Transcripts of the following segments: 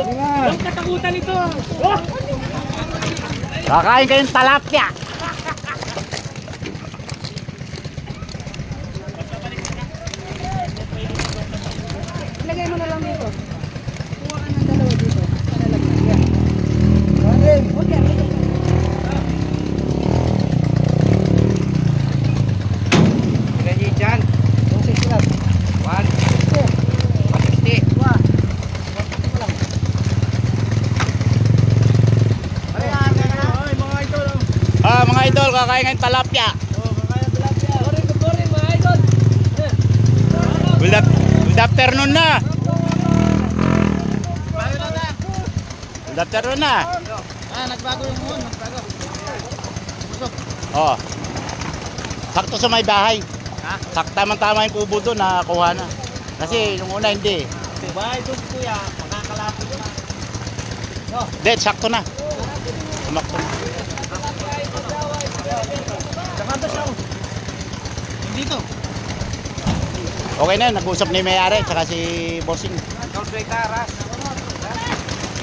Ang katakutan ito. Kakain kayong talapia. Ilagay mo na lang dito. Kuha ka ng dalawa dito. Para lagyan. Yan. Okay. Ready dyan. 160 lang. 160. Wah. Mga idol, kakain kayong talapia. Good afternoon na. Good afternoon na. Nagbago yung muon. Nagbago. Oh. Sakto sa may bahay. Sakta-tama yung kubo doon, nakakuha na. Kasi yung una hindi. Bahay doon kuya, makakalapit na. Hindi, sakto na. Sumakto na. Sakanta siya. Dito. Okay na, nag-usap na yung may-ari, tsaka si Bossing. Kalbay karas.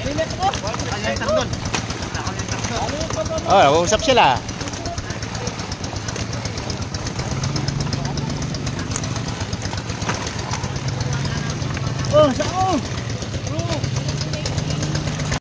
Ililit ko. Ayan doon. Oh, nag-usap sila. Oh, saan?